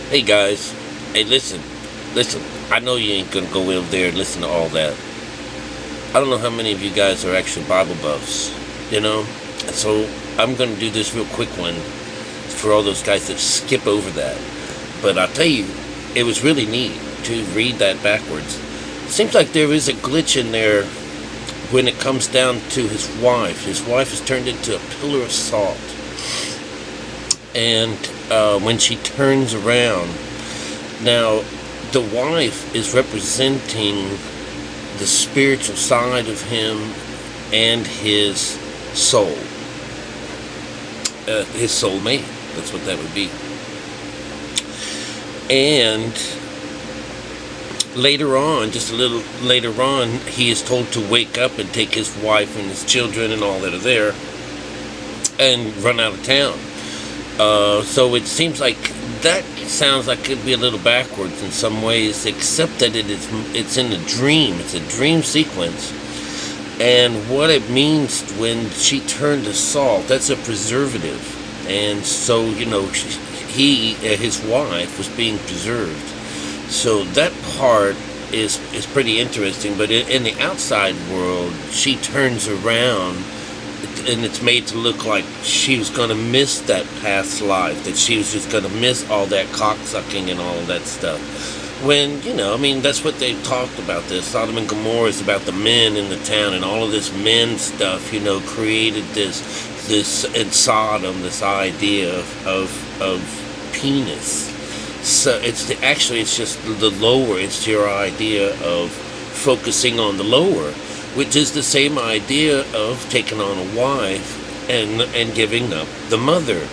Hey guys, hey listen. I know you ain't gonna go over there and listen to all that. I don't know how many of you guys are actually Bible buffs, you know? So I'm gonna do this real quick one for all those guys that skip over that. But I'll tell you, it was really neat to read that backwards. Seems like there is a glitch in there when it comes down to his wife. His wife is turned into a pillar of salt. And when she turns around, now the wife is representing the spiritual side of him and his soul, his soulmate. That's what that would be. And later on, just a little later on, he is told to wake up and take his wife and his children and all that are there and run out of town. So it seems like that sounds like it could be a little backwards in some ways, except that it's in a dream. It's a dream sequence. And what it means when she turned to salt, that's a preservative. And so, his wife was being preserved. So that part is pretty interesting. But in the outside world, she turns around, and it's made to look like she was going to miss that past life, that she was just going to miss all that cocksucking and all of that stuff. When, that's what they talked about. This Sodom and Gomorrah is about the men in the town, and all of this men stuff, created this in Sodom, this idea of penis. So it's just the lower. It's your idea of focusing on the lower, which is the same idea of taking on a wife and giving up the mother.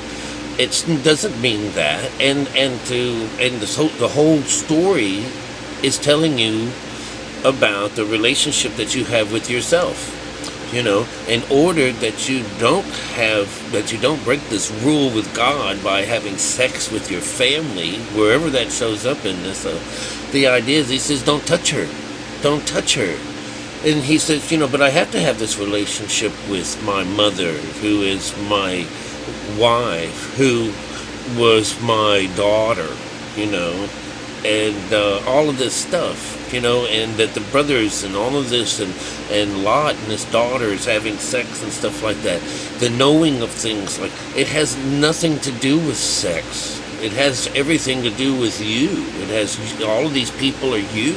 It doesn't mean that, and the whole story is telling you about the relationship that you have with yourself. In order that you don't break this rule with God by having sex with your family, wherever that shows up in this. The idea is, he says, don't touch her. And he says, but I have to have this relationship with my mother, who is my wife, who was my daughter, and all of this stuff, and that the brothers and all of this, and Lot and his daughters having sex and stuff like that. The knowing of things, like, it has nothing to do with sex. It has everything to do with you. It has, all of these people are you.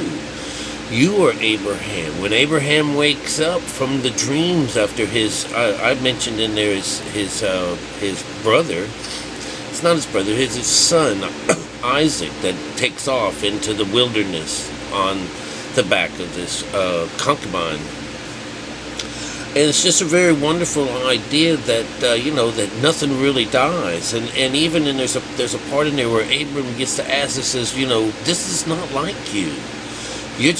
You are Abraham. When Abraham wakes up from the dreams after his, I mentioned in there his brother. It's not his brother. It's his son, Isaac, that takes off into the wilderness on the back of this concubine. And it's just a very wonderful idea that that nothing really dies, and even in there's a part in there where Abram gets to ask, and says, this is not like you. You're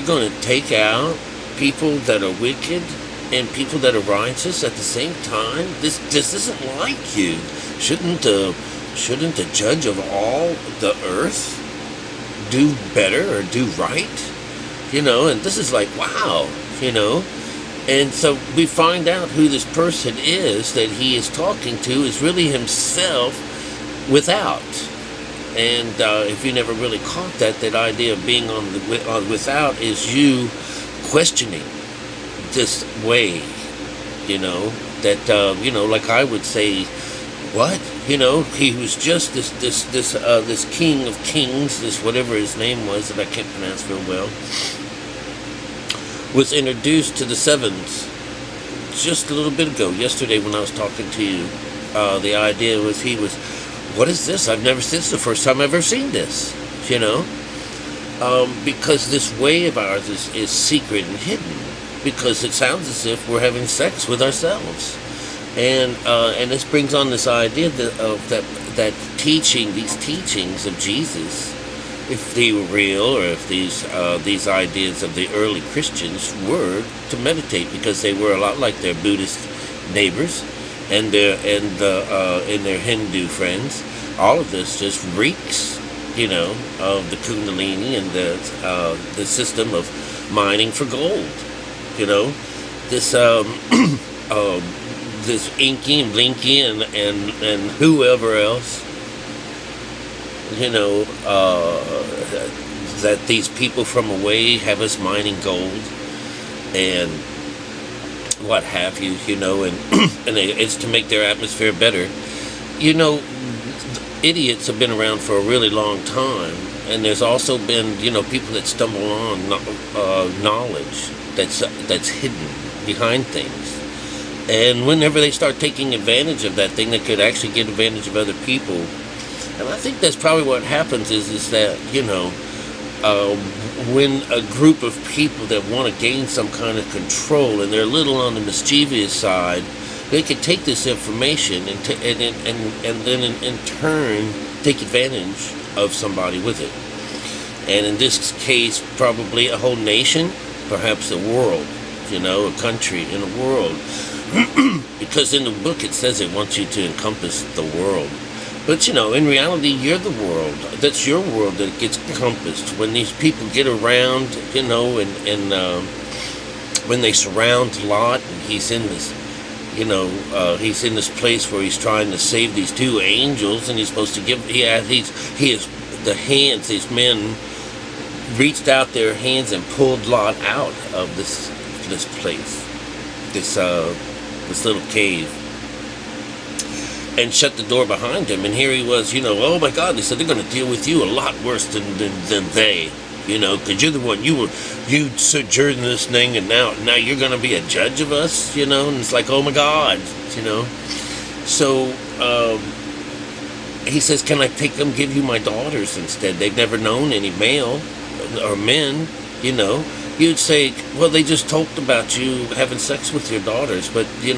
gonna take out people that are wicked and people that are righteous at the same time. This isn't like you. Shouldn't the judge of all the earth do better or do right? And this is like, wow, And so we find out who this person is that he is talking to is really himself without. And if you never really caught that idea of being on without is you questioning this way, that like I would say, what, he was just this king of kings, this whatever his name was that I can't pronounce real well, was introduced to the sevens just a little bit ago, yesterday when I was talking to you. The idea was what is this? I've never seen this. The first time I've ever seen this, because this way of ours is secret and hidden, because it sounds as if we're having sex with ourselves, and this brings on this idea that these teachings of Jesus, if they were real, or if these ideas of the early Christians were to meditate, because they were a lot like their Buddhist neighbors and their Hindu friends. All of this just reeks, of the Kundalini and the system of mining for gold. This this Inky and Blinky and whoever else you know, that these people from away have us mining gold and what have you, and and it's to make their atmosphere better. You know, idiots have been around for a really long time, and there's also been, people that stumble on knowledge that's hidden behind things. And whenever they start taking advantage of that thing, they could actually get advantage of other people. And I think that's probably what happens is that, when a group of people that want to gain some kind of control and they're a little on the mischievous side, they could take this information and then in turn take advantage of somebody with it. And in this case, probably a whole nation, perhaps a world, a country in a world. Because in the book it says it wants you to encompass the world. But, in reality, you're the world. That's your world that gets encompassed. When these people get around, and when they surround Lot, and he's in this, he's in this place where he's trying to save these two angels, and he's supposed to give, these men reached out their hands and pulled Lot out of this place, this little cave, and shut the door behind him. And here he was, oh my God, they said they're going to deal with you a lot worse than they, because you're the one, you sojourned in this thing, and now you're going to be a judge of us, and it's like, oh my God, So he says, can I take them, give you my daughters instead? They've never known any male or men, You'd say, well, they just talked about you having sex with your daughters, but the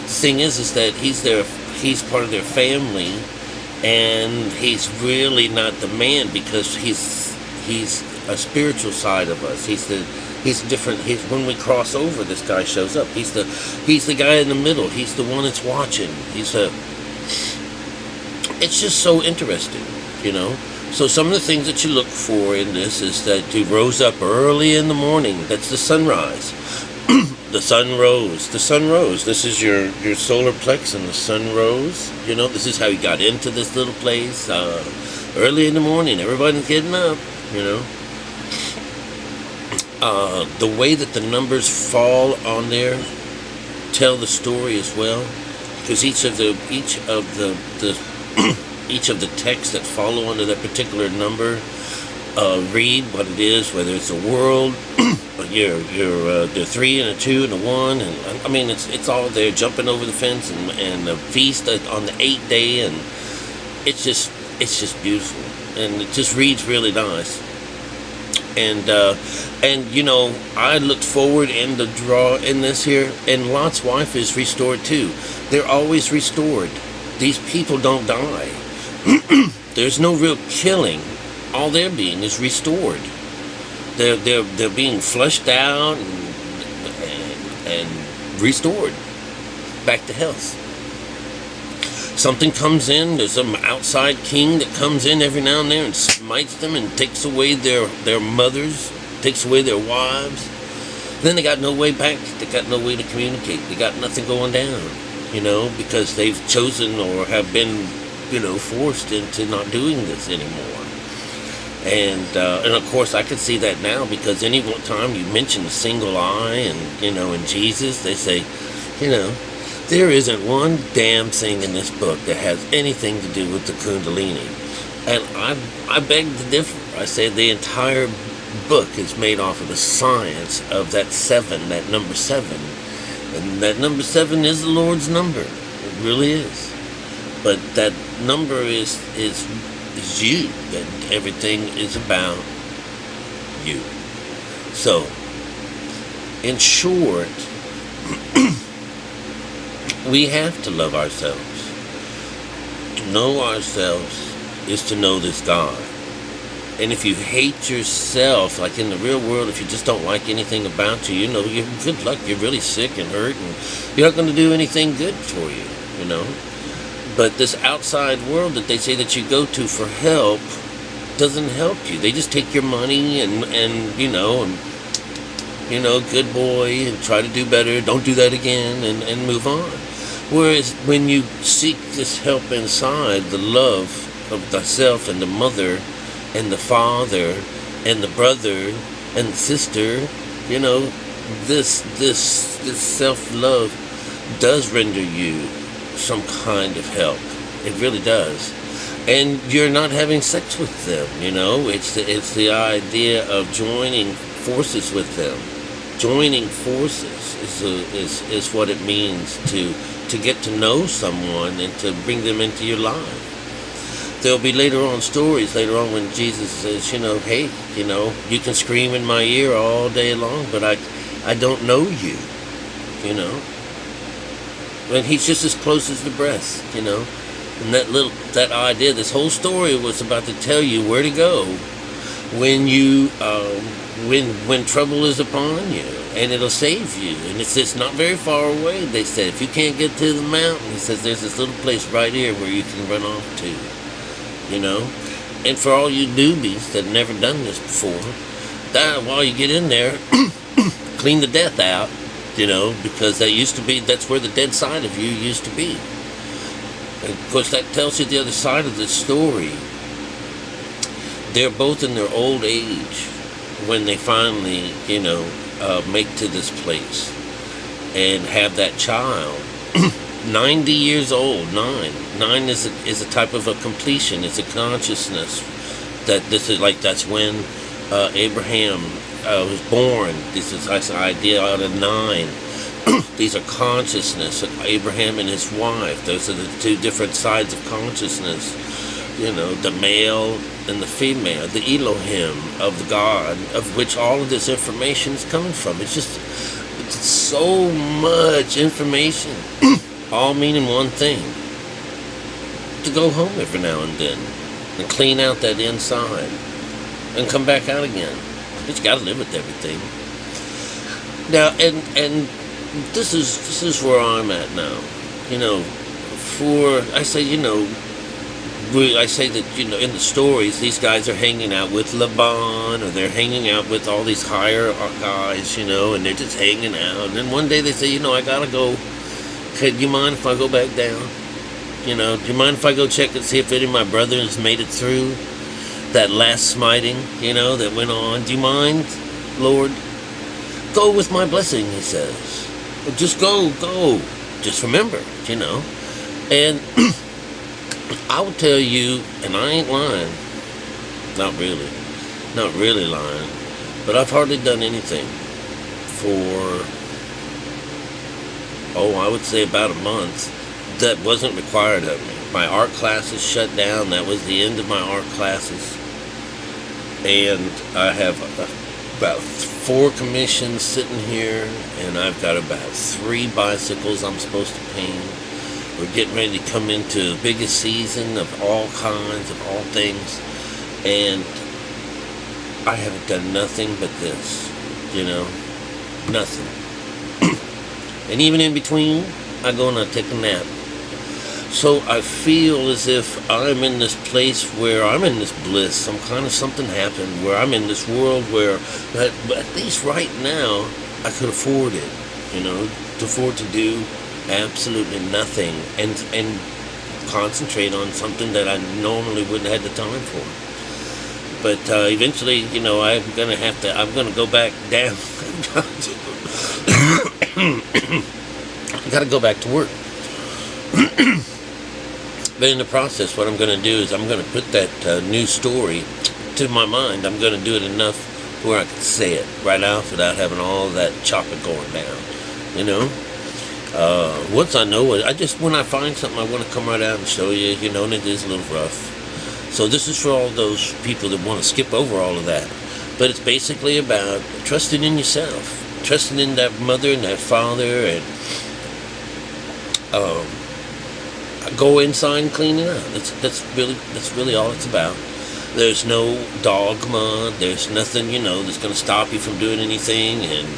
thing is that he's part of their family, and he's really not the man, because he's a spiritual side of us. He's different. When we cross over, this guy shows up. He's the guy in the middle. He's the one that's watching. It's just so interesting, So some of the things that you look for in this is that he rose up early in the morning. That's the sunrise. The sun rose. The sun rose. This is your solar plex, and the sun rose. This is how he got into this little place. Early in the morning, everybody's getting up. The way that the numbers fall on there tell the story as well, because each of the each of the texts that follow under that particular number read what it is, whether it's a world, the 3 and a 2 and a 1, and I mean it's all there, jumping over the fence, and the feast on the 8th day, and it's just beautiful, and it just reads really nice. And I looked forward in the draw in this here, and Lot's wife is restored too. They're always restored. These people don't die. There's no real killing. All they're being is restored. They're being flushed out and restored back to health. Something comes in. There's some outside king that comes in every now and then and smites them and takes away their mothers, takes away their wives. Then they got no way back. They got no way to communicate. They got nothing going down, because they've chosen or have been, forced into not doing this anymore. And of course I could see that now, because any one time you mention the single eye and, in Jesus, they say, there isn't one damn thing in this book that has anything to do with the Kundalini. And I beg to differ. I say the entire book is made off of the science of that 7, that number 7. And that number 7 is the Lord's number. It really is. But that number is you. That everything is about you. So, in short, we have to love ourselves. To know ourselves is to know this God. And if you hate yourself, like in the real world, if you just don't like anything about you, you're good luck. You're really sick and hurt, and you're not going to do anything good for you, But this outside world that they say that you go to for help doesn't help you. They just take your money and good boy, and try to do better. Don't do that again, and move on. Whereas when you seek this help inside, the love of thyself and the mother and the father and the brother and the sister. You know, this self-love does render you some kind of help. It really does. And you're not having sex with them, you know. It's the idea of joining forces with them. Joining forces is what it means to get to know someone and to bring them into your life. There'll be later on stories later on when Jesus says, you know, hey, you know, you can scream in my ear all day long, but I don't know you, you know. And he's just as close as the breath, you know. And that idea, this whole story was about to tell you where to go when you when trouble is upon you, and it'll save you. And it's not very far away. They said if you can't get to the mountain, he says there's this little place right here where you can run off to, you know. And for all you newbies that have never done this before, while you get in there, clean the death out, you know, because that's where the dead side of you used to be. And of course, that tells you the other side of this story. They're both in their old age when they finally, you know, make to this place and have that child. 90 years old. Nine is a type of a completion. It's a consciousness that that's when Abraham was born. This is an idea out of 9. These are consciousness. Abraham and his wife. Those are the two different sides of consciousness. You know, the male and the female, the Elohim of the God, of which all of this information is coming from. It's so much information, all meaning one thing: to go home every now and then and clean out that inside and come back out again. But you got to live with everything. Now, and this is where I'm at now. You know, I say that, you know, in the stories, these guys are hanging out with Laban, or they're hanging out with all these higher guys, you know, and they're just hanging out. And then one day they say, you know, I gotta go. Could you mind if I go back down? You know, do you mind if I go check and see if any of my brothers made it through that last smiting, you know, that went on? Do you mind, Lord? Go with my blessing, he says. Just go. Just remember, you know. And I will tell you, and I ain't lying, not really lying, but I've hardly done anything for, I would say about a month that wasn't required of me. My art classes shut down. That was the end of my art classes. And I have about 4 commissions sitting here, and I've got about 3 bicycles I'm supposed to paint. We're getting ready to come into the biggest season of all kinds, of all things, and I haven't done nothing but this, you know, nothing. And even in between, I go and I take a nap. So I feel as if I'm in this place where I'm in this bliss. Something happened where I'm in this world where, at least right now, I could afford it, you know, to afford to do absolutely nothing and concentrate on something that I normally wouldn't have the time for. But eventually, you know, I'm gonna go back down. I gotta go back to work. But in the process, what I'm gonna do is I'm gonna put that new story to my mind. I'm gonna do it enough where I can say it right out without having all that chopping going down, you know. Once I know it, when I find something, I want to come right out and show you, you know, and it is a little rough. So this is for all those people that want to skip over all of that. But it's basically about trusting in yourself, trusting in that mother and that father, and go inside and clean it up. That's really all it's about. There's no dogma. There's nothing, you know, that's going to stop you from doing anything. And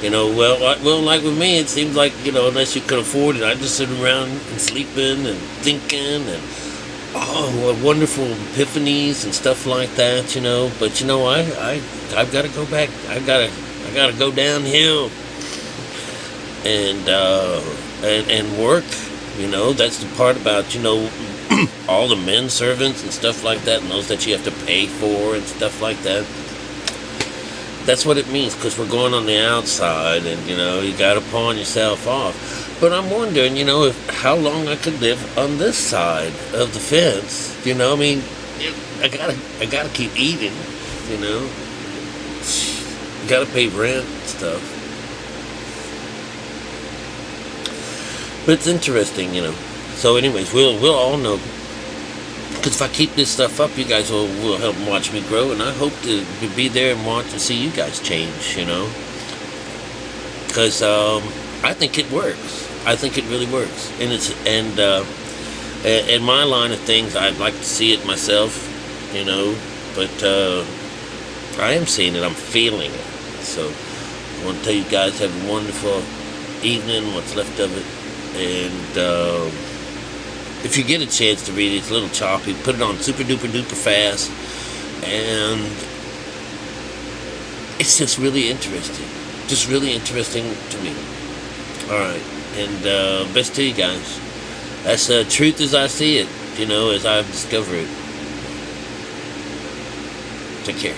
you know, well, like with me, it seems like, you know, unless you could afford it, I just sit around and sleeping and thinking and wonderful epiphanies and stuff like that, you know. But you know, I've got to go back. I gotta go downhill and work. You know, that's the part about, you know, all the men servants and stuff like that, and those that you have to pay for and stuff like that. That's what it means, because we're going on the outside, and you got to pawn yourself off. But I'm wondering, how long I could live on this side of the fence. I mean, I gotta keep eating. Gotta pay rent and stuff. But it's interesting, So, anyways, we'll all know. Because if I keep this stuff up, you guys will help watch me grow, and I hope to be there and watch and see you guys change. Because I think it works. I think it really works, and in my line of things, I'd like to see it myself. But I am seeing it. I'm feeling it. So I want to tell you guys, have a wonderful evening, what's left of it. And if you get a chance to read it, it's a little choppy. Put it on super duper duper fast. And it's just really interesting. Just really interesting to me. Alright. And best to you guys. That's truth as I see it. As I've discovered it. Take care.